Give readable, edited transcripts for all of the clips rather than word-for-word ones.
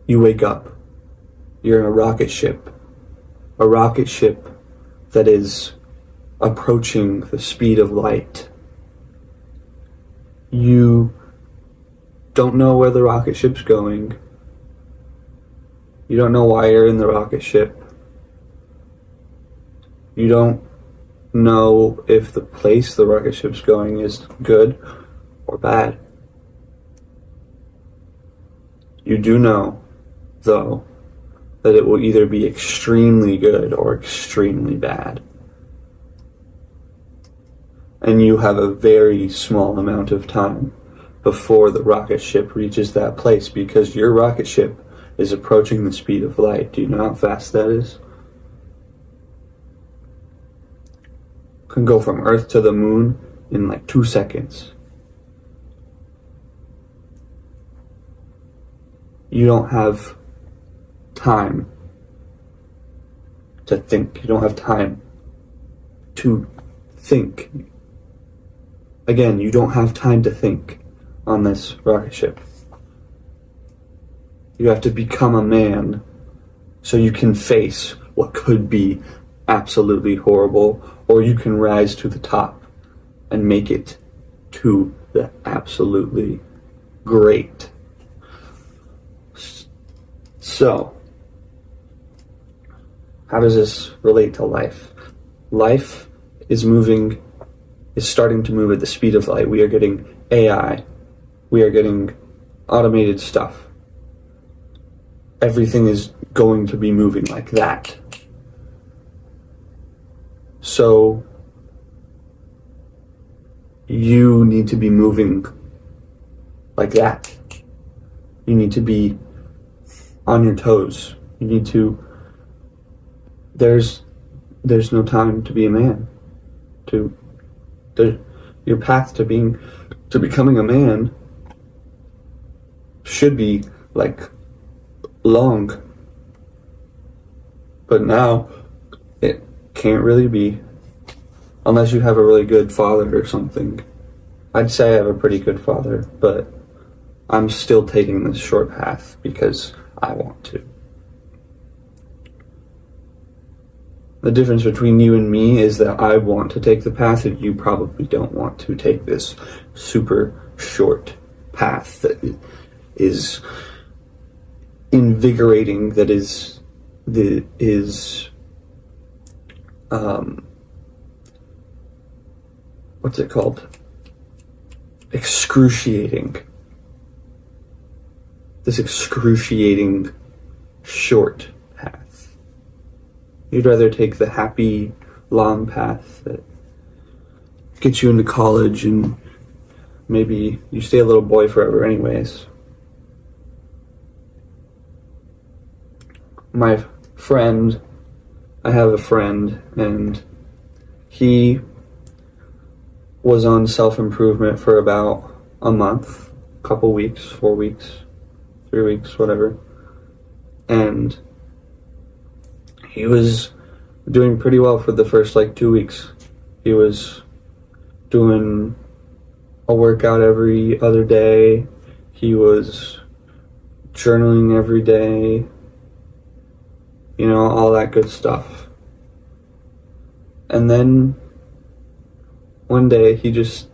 You wake up. You're in a rocket ship. A rocket ship that is approaching the speed of light. You don't know where the rocket ship's going. You don't know why you're in the rocket ship. You don't know if the place the rocket ship's going is good or bad. You do know, though, that it will either be extremely good or extremely bad. And you have a very small amount of time before the rocket ship reaches that place, because your rocket ship is approaching the speed of light. Do you know how fast that is? Can go from Earth to the moon in like 2 seconds. You don't have time to think. You don't have time to think. Again, you don't have time to think on this rocket ship. You have to become a man so you can face what could be absolutely horrible, or you can rise to the top and make it to the absolutely great. So, how does this relate to life? Life is starting to move at the speed of light. We are getting AI. We are getting automated stuff. Everything is going to be moving like that. So, you need to be moving like that. You need to be on your toes. You need to, there's no time to be a man. Your path to becoming a man should be like long, but now it can't really be, unless you have a really good father or something. I'd say I have a pretty good father, but I'm still taking this short path because I want to. The difference between you and me is that I want to take the path and you probably don't want to take this super short path that is invigorating, that is what's it called? Excruciating. This excruciating short path. You'd rather take the happy, long path that gets you into college and maybe you stay a little boy forever anyways. I have a friend, and he was on self-improvement for about a month, couple weeks, 4 weeks, 3 weeks, whatever. And he was doing pretty well for the first 2 weeks. He was doing a workout every other day. He was journaling every day. You know, all that good stuff. And then one day he gets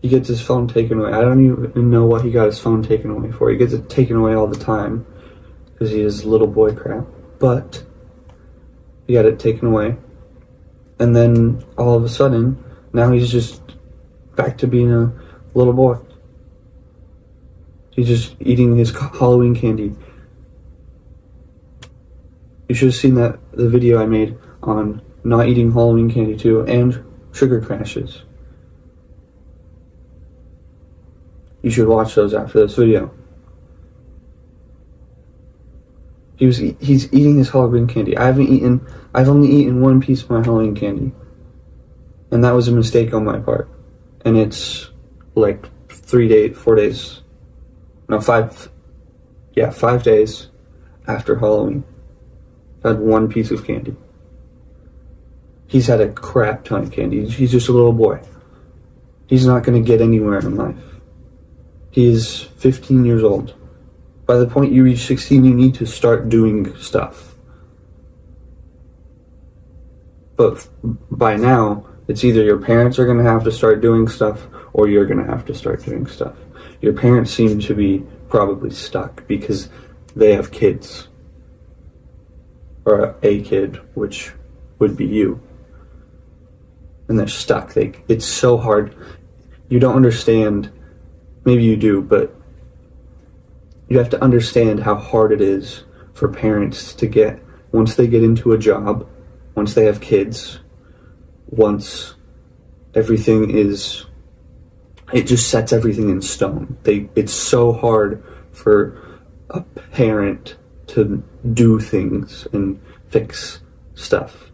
his phone taken away. I don't even know what he got his phone taken away for. He gets it taken away all the time because he is little boy crap. But he got it taken away. And then all of a sudden, now he's just back to being a little boy. He's just eating his Halloween candy. You should have seen the video I made on not eating Halloween candy too, and sugar crashes. You should watch those after this video. He's eating his Halloween candy. I've only eaten one piece of my Halloween candy. And that was a mistake on my part. And it's 5 days after Halloween. I've had one piece of candy. He's had a crap ton of candy. He's just a little boy. He's not going to get anywhere in life. He is 15 years old. By the point you reach 16, you need to start doing stuff. But by now, it's either your parents are going to have to start doing stuff or you're going to have to start doing stuff. Your parents seem to be probably stuck because they have kids. Or a kid, which would be you. And they're stuck. It's so hard. You don't understand. Maybe you do, but you have to understand how hard it is for parents to get, once they get into a job, once they have kids, once everything is, it just sets everything in stone. It's so hard for a parent to do things and fix stuff,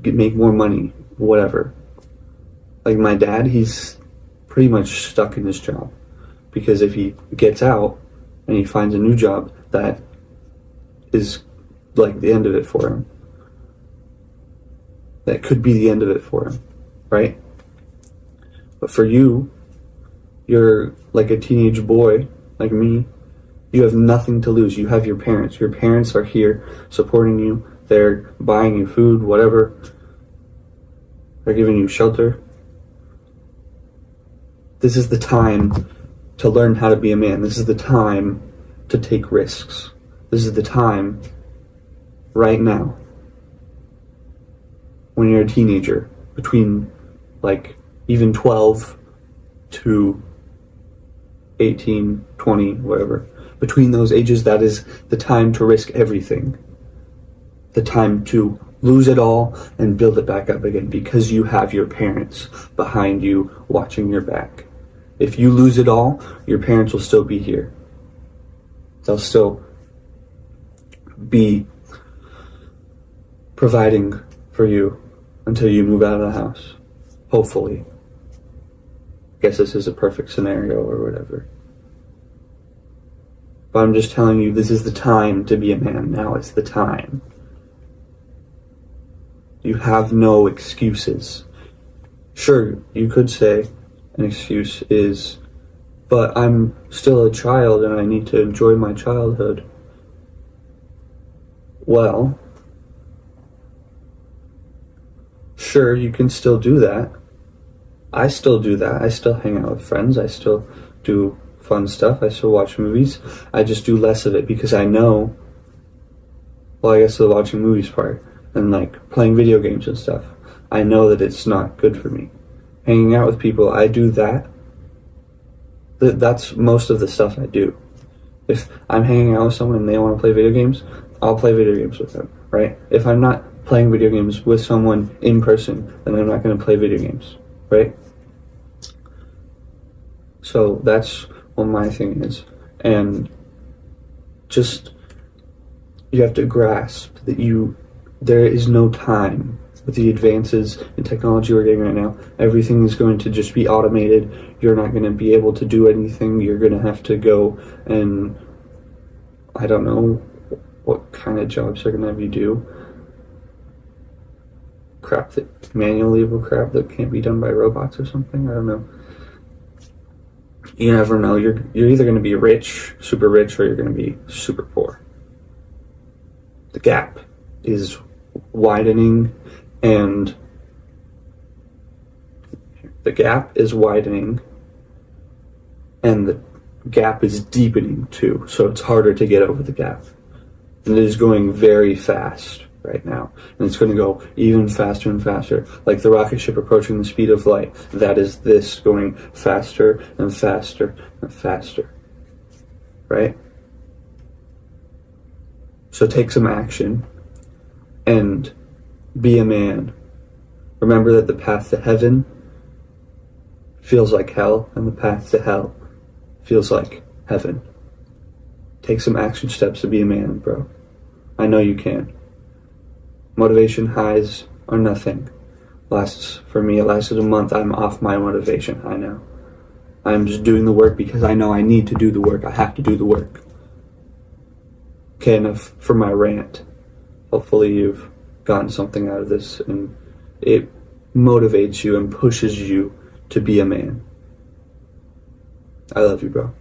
make more money, whatever. Like my dad, he's pretty much stuck in his job because if he gets out and he finds a new job, that is like the end of it for him. That could be the end of it for him, right? But for you, you're like a teenage boy, like me. You have nothing to lose. You have your parents. Your parents are here supporting you. They're buying you food, whatever. They're giving you shelter. This is the time to learn how to be a man. This is the time to take risks. This is the time right now when you're a teenager, between like even 12 to 18, 20, whatever. Between those ages, that is the time to risk everything. The time to lose it all and build it back up again because you have your parents behind you watching your back. If you lose it all, your parents will still be here. They'll still be providing for you until you move out of the house. Hopefully. I guess this is a perfect scenario or whatever. But I'm just telling you, this is the time to be a man. Now is the time. You have no excuses. Sure, you could say an excuse is, but I'm still a child and I need to enjoy my childhood. Well, sure, you can still do that. I still do that. I still hang out with friends. I still do fun stuff. I still watch movies. I just do less of it because I know, well, I guess the watching movies part and like playing video games and stuff, I know that it's not good for me. Hanging out with people, I do that. That's most of the stuff I do. If I'm hanging out with someone and they want to play video games, I'll play video games with them, right? If I'm not playing video games with someone in person, then I'm not going to play video games, right? So that's what my thing is. And just, you have to grasp that there is no time. With the advances in technology we're getting right now, everything is going to just be automated. You're not going to be able to do anything. You're going to have to go and, I don't know what kind of jobs they're going to have you do. Manual labor crap that can't be done by robots or something. I don't know. You never know. You're either going to be rich, super rich, or you're going to be super poor. The gap is widening, and the gap is widening, and the gap is deepening too. So it's harder to get over the gap. And it is going very fast right now. And it's going to go even faster and faster. Like the rocket ship approaching the speed of light. That is this going faster and faster and faster. Right? So take some action and be a man. Remember that the path to heaven feels like hell, and the path to hell feels like heaven. Take some action steps to be a man, bro. I know you can. Motivation highs are nothing. For me, it lasted a month. I'm off my motivation high now. I'm just doing the work because I know I need to do the work. I have to do the work. Okay, enough for my rant. Hopefully you've gotten something out of this and it motivates you and pushes you to be a man. I love you, bro.